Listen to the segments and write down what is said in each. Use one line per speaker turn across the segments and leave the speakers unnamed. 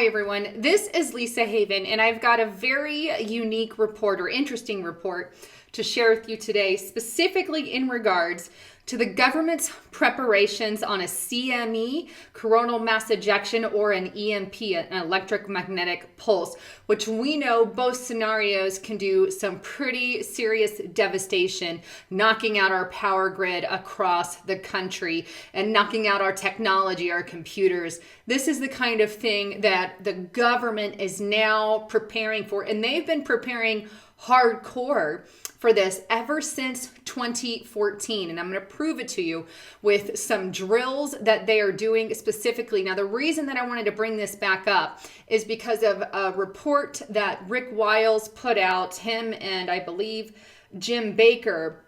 Hi everyone, this is Lisa Haven and I've got a very unique report or interesting report to share with you today, specifically in regards to the government's preparations on a CME, coronal mass ejection, or an EMP, an electromagnetic pulse, which we know both scenarios can do some pretty serious devastation, knocking out our power grid across the country and knocking out our technology, our computers. This is the kind of thing that the government is now preparing for, and they've been preparing hardcore for this ever since 2014. And I'm going to prove it to you with some drills that they are doing specifically. Now, the reason that I wanted to bring this back up is because of a report that Rick Wiles put out, him and I believe Jim Baker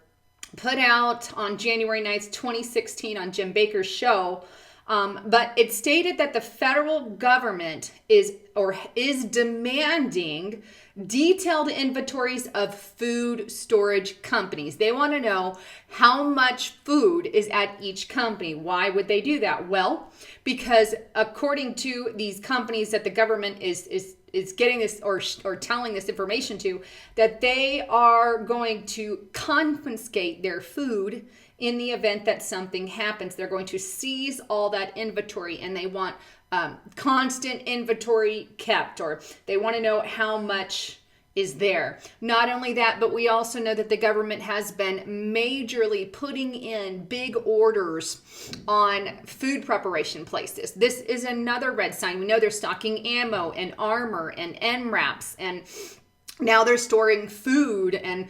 put out on January 9th, 2016 on Jim Baker's show. But it stated that the federal government is demanding detailed inventories of food storage companies. They want to know how much food is at each company. Why would they do that? Well, because according to these companies that the government is getting this or telling this information to, that they are going to confiscate their food in the event that something happens. They're going to seize all that inventory, and they want constant inventory kept, or they want to know how much is there. Not only that, but we also know that the government has been majorly putting in big orders on food preparation places. This is another red sign. We know they're stocking ammo and armor and MRAPs, and now they're storing food, and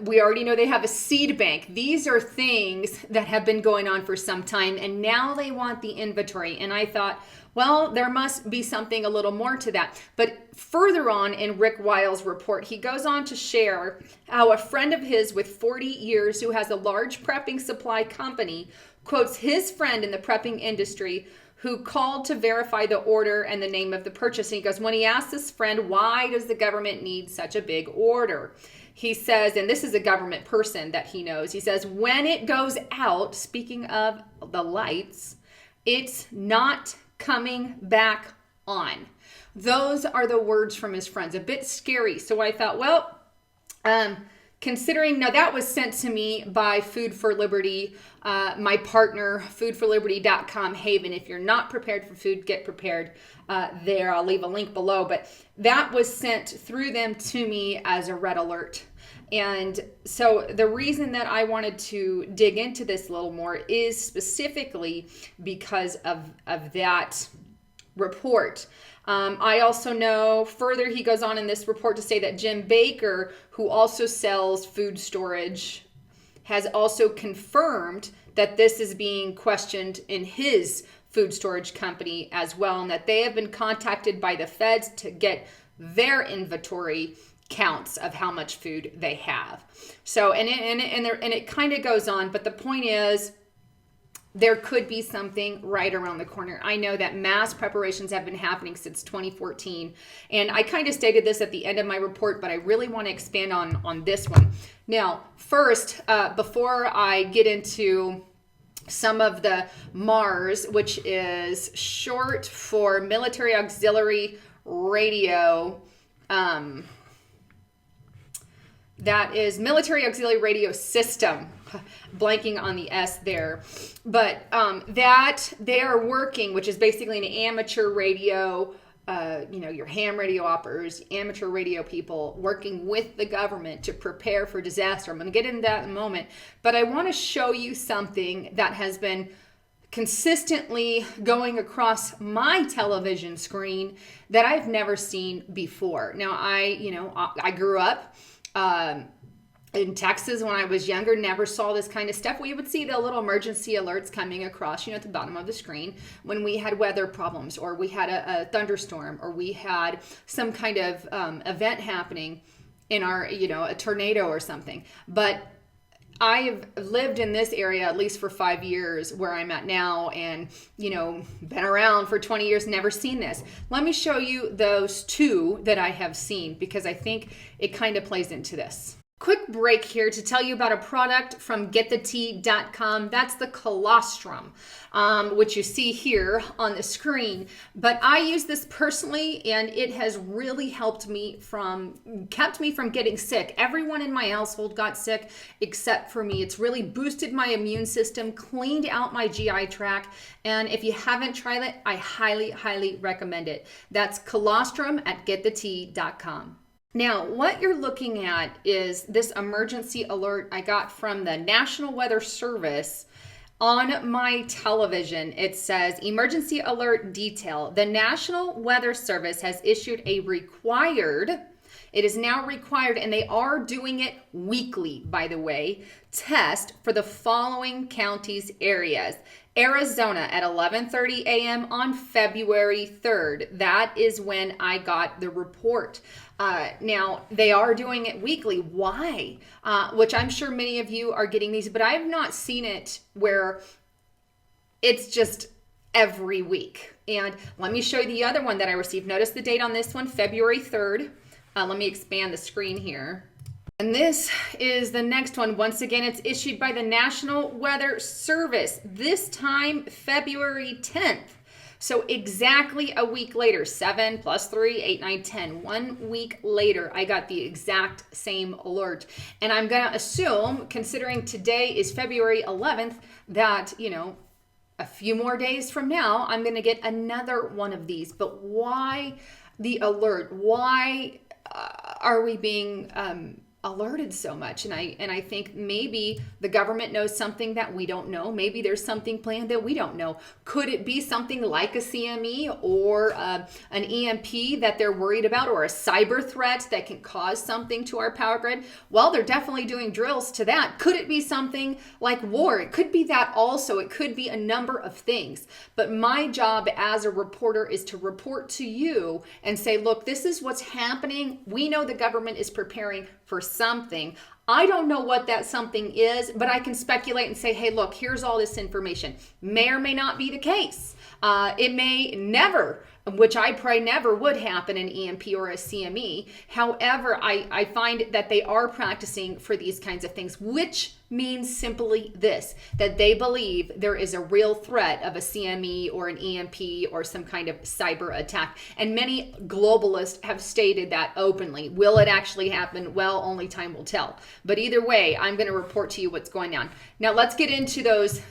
we already know they have a seed bank. These are things that have been going on for some time, and now they want the inventory. And I thought, well, there must be something a little more to that. But further on in Rick Wiles' report, he goes on to share how a friend of his with 40 years who has a large prepping supply company quotes his friend in the prepping industry who called to verify the order and the name of the purchase. And he goes, when he asked his friend, why does the government need such a big order? He says, and this is a government person that he knows, he says, when it goes out, speaking of the lights, it's not coming back on. Those are the words from his friends. A bit scary. So I thought, well, considering, now that was sent to me by Food for Liberty, my partner, foodforliberty.com, Haven. If you're not prepared for food, get prepared there. I'll leave a link below. But that was sent through them to me as a red alert. And so the reason that I wanted to dig into this a little more is specifically because of that report. I also know further, he goes on in this report to say that Jim Baker, who also sells food storage, has also confirmed that this is being questioned in his food storage company as well, and that they have been contacted by the feds to get their inventory counts of how much food they have. So, and it kind of goes on, but the point is, there could be something right around the corner. I know that mass preparations have been happening since 2014. And I kind of stated this at the end of my report, but I really want to expand on this one. Now, first, before I get into some of the MARS, which is short for Military Auxiliary Radio, that is Military Auxiliary Radio System, blanking on the S there, but that they are working, which is basically an amateur radio, your ham radio operators, amateur radio people working with the government to prepare for disaster. I'm going to get into that in a moment, but I want to show you something that has been consistently going across my television screen that I've never seen before. Now, I grew up in Texas when I was younger, never saw this kind of stuff. We would see the little emergency alerts coming across, at the bottom of the screen when we had weather problems, or we had a thunderstorm, or we had some kind of event happening in our, a tornado or something. But I have lived in this area at least for 5 years where I'm at now, and, been around for 20 years, never seen this. Let me show you those two that I have seen, because I think it kind of plays into this. quick break here to tell you about a product from getthetea.com. That's the Colostrum, which you see here on the screen. But I use this personally, and it has really kept me from getting sick. Everyone in my household got sick except for me. It's really boosted my immune system, cleaned out my GI tract, and if you haven't tried it, I highly, highly recommend it. That's Colostrum at getthetea.com. Now, what you're looking at is this emergency alert I got from the National Weather Service. On my television, it says, emergency alert detail. The National Weather Service has issued a it is now required, and they are doing it weekly, by the way, test for the following counties areas. Arizona at 11:30 a.m. on February 3rd. That is when I got the report. Now, they are doing it weekly. Why? Which I'm sure many of you are getting these, but I have not seen it where it's just every week. And let me show you the other one that I received. Notice the date on this one, February 3rd. Let me expand the screen here. And this is the next one. Once again, it's issued by the National Weather Service. This time, February 10th. So exactly a week later, 7 + 3, 8, 9, 10. 1 week later, I got the exact same alert. And I'm going to assume, considering today is February 11th, that, a few more days from now, I'm going to get another one of these. But why the alert? Why are we being alerted so much? And I think maybe the government knows something that we don't know. Maybe there's something planned that we don't know. Could it be something like a CME or an EMP that they're worried about, or a cyber threat that can cause something to our power grid? Well, they're definitely doing drills to that. Could it be something like war? It could be that also. It could be a number of things. But my job as a reporter is to report to you and say, look, this is what's happening. We know the government is preparing for something. I don't know what that something is, but I can speculate and say, hey, look, here's all this information. May or may not be the case. It may never, which I pray never would happen, an EMP or a CME. However, I find that they are practicing for these kinds of things, which means simply this, that they believe there is a real threat of a CME or an EMP or some kind of cyber attack. And many globalists have stated that openly. Will it actually happen? Well, only time will tell. But either way, I'm going to report to you what's going on. Now, let's get into those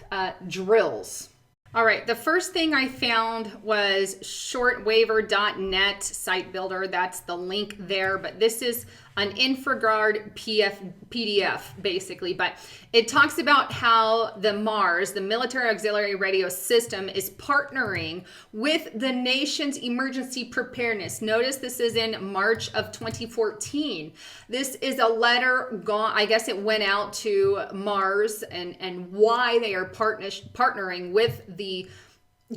drills. All right, the first thing I found was shortwave.net site builder. That's the link there, but this is an InfraGard PDF, basically. But it talks about how the MARS, the Military Auxiliary Radio System, is partnering with the nation's emergency preparedness. Notice this is in March of 2014. This is a letter, I guess it went out to MARS and why they are partnering with the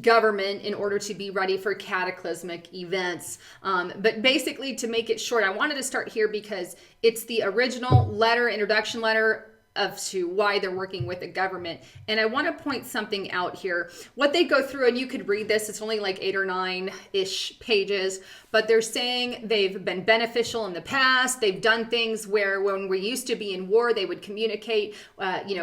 government in order to be ready for cataclysmic events. But basically, to make it short, I wanted to start here because it's the original letter, introduction letter to why they're working with the government. And I want to point something out here. What they go through, and you could read this, it's only like 8 or 9-ish pages, but they're saying they've been beneficial in the past. They've done things where when we used to be in war, they would communicate,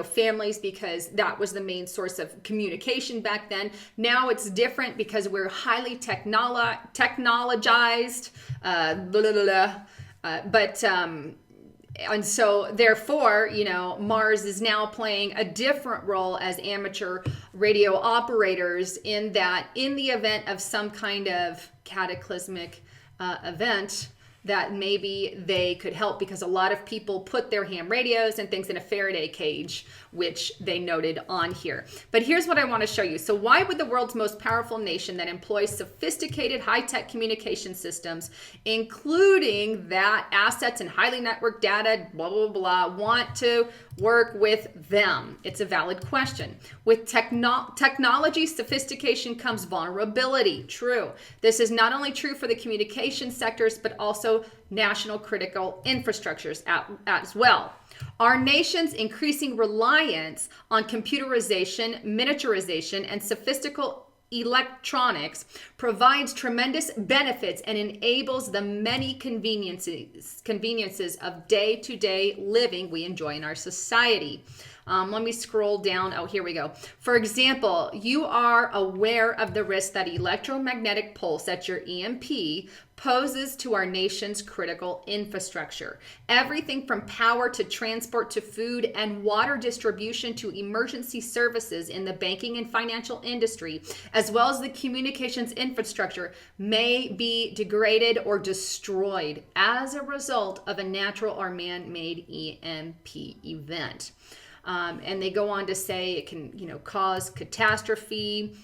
families, because that was the main source of communication back then. Now it's different because we're highly technologized, and so therefore, Mars is now playing a different role as amateur radio operators, in that in the event of some kind of cataclysmic event, that maybe they could help, because a lot of people put their ham radios and things in a Faraday cage, which they noted on here. But here's what I want to show you. So why would the world's most powerful nation that employs sophisticated high-tech communication systems, including that assets and highly networked data, blah, blah, blah, want to work with them? It's a valid question. With technology sophistication comes vulnerability. True. This is not only true for the communication sectors, but also national critical infrastructures as well. Our nation's increasing reliance on computerization, miniaturization, and electronics provides tremendous benefits and enables the many conveniences of day-to-day living we enjoy in our society. Let me scroll down. Oh, here we go. For example, you are aware of the risk that electromagnetic pulse, that's your EMP, poses to our nation's critical infrastructure. Everything from power to transport to food and water distribution to emergency services in the banking and financial industry, as well as the communications infrastructure, may be degraded or destroyed as a result of a natural or man-made EMP event. And they go on to say it can, cause catastrophe.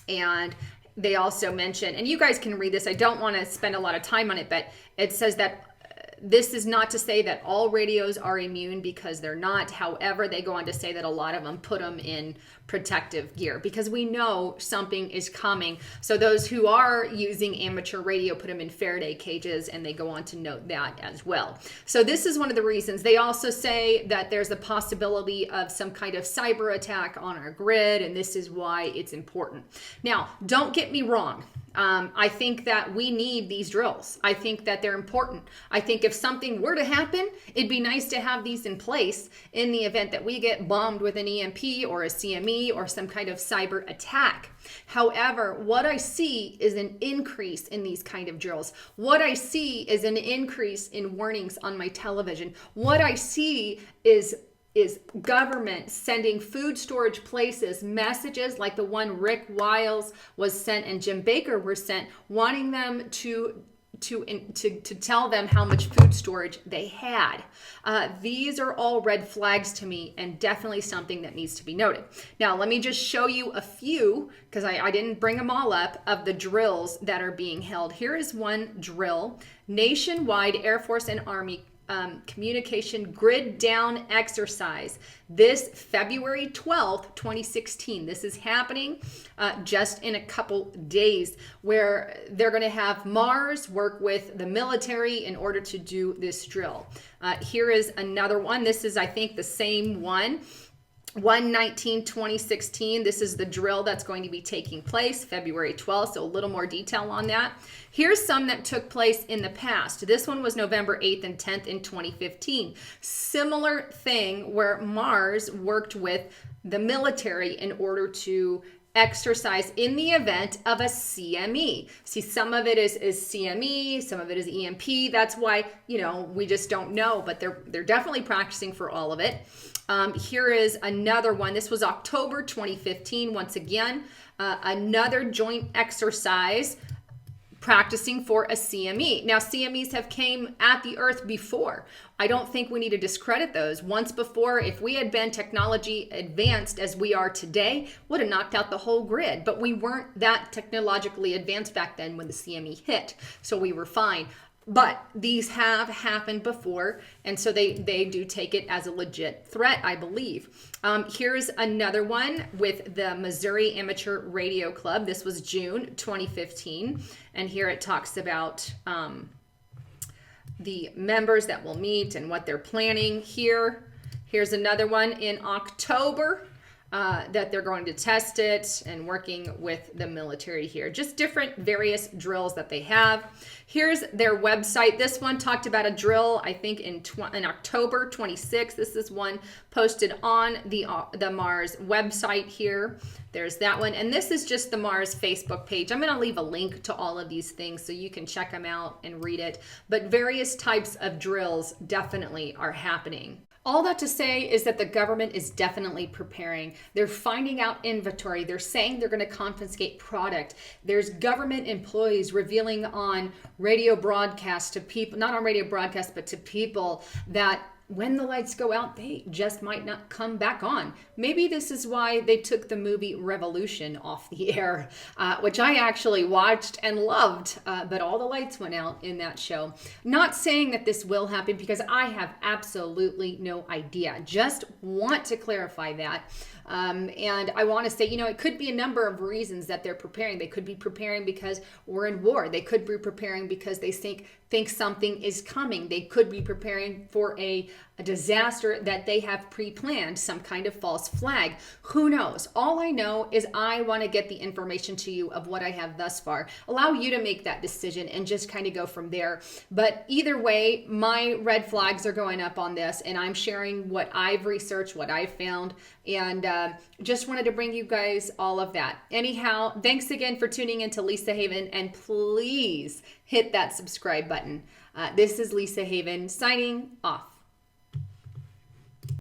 And they also mention, and you guys can read this, I don't want to spend a lot of time on it, but it says that this is not to say that all radios are immune, because they're not. However, they go on to say that a lot of them put them in protective gear because we know something is coming. So those who are using amateur radio put them in Faraday cages, and they go on to note that as well. So this is one of the reasons. They also say that there's a possibility of some kind of cyber attack on our grid, and this is why it's important. Now, don't get me wrong. I think that we need these drills. I think that they're important. I think if something were to happen, it'd be nice to have these in place in the event that we get bombed with an EMP or a CME or some kind of cyber attack. However, what I see is an increase in these kind of drills. What I see is an increase in warnings on my television. What I see is government sending food storage places messages like the one Rick Wiles was sent and Jim Baker were sent, wanting them to tell them how much food storage they had. These are all red flags to me, and definitely something that needs to be noted. Now, let me just show you a few, because I didn't bring them all up, of the drills that are being held. Here is one drill: nationwide Air Force and Army communication grid down exercise. This February 12th, 2016. This is happening just in a couple days, where they're going to have Mars work with the military in order to do this drill. Here is another one. This is, I think, the same one. 1/19/2016. This is the drill that's going to be taking place February 12th, so a little more detail on that. Here's some that took place in the past. This one was November 8th and 10th in 2015. Similar thing where Mars worked with the military in order to exercise in the event of a CME. See, some of it is CME, some of it is EMP. That's why, we just don't know, but they're definitely practicing for all of it. Here is another one. This was October 2015. Once again, another joint exercise practicing for a CME. Now, CMEs have came at the Earth before. I don't think we need to discredit those. Once before, if we had been technology advanced as we are today, would have knocked out the whole grid. But we weren't that technologically advanced back then when the CME hit, so we were fine. But these have happened before, and so they do take it as a legit threat, I believe. Here's another one with the Missouri Amateur Radio Club. This was June 2015, and here it talks about the members that will meet and what they're planning here. Here's another one in October. That they're going to test it and working with the military here. Just different various drills that they have. Here's their website. This one talked about a drill, I think, in October 26th. This is one posted on the Mars website here. There's that one. And this is just the Mars Facebook page. I'm going to leave a link to all of these things so you can check them out and read it. But various types of drills definitely are happening. All that to say is that the government is definitely preparing. They're finding out inventory. They're saying they're going to confiscate product. There's government employees revealing on radio broadcasts to people, not on radio broadcasts, but to people that when the lights go out, they just might not come back on. Maybe this is why they took the movie Revolution off the air, which I actually watched and loved, but all the lights went out in that show. Not saying that this will happen because I have absolutely no idea. Just want to clarify that. And I want to say, it could be a number of reasons that they're preparing. They could be preparing because we're in war. They could be preparing because they think something is coming. They could be preparing for a a disaster that they have pre-planned, some kind of false flag. Who knows? All I know is I want to get the information to you of what I have thus far. Allow you to make that decision and just kind of go from there. But either way, my red flags are going up on this, and I'm sharing what I've researched, what I've found, and just wanted to bring you guys all of that. Anyhow, thanks again for tuning into Lisa Haven, and please hit that subscribe button. This is Lisa Haven signing off.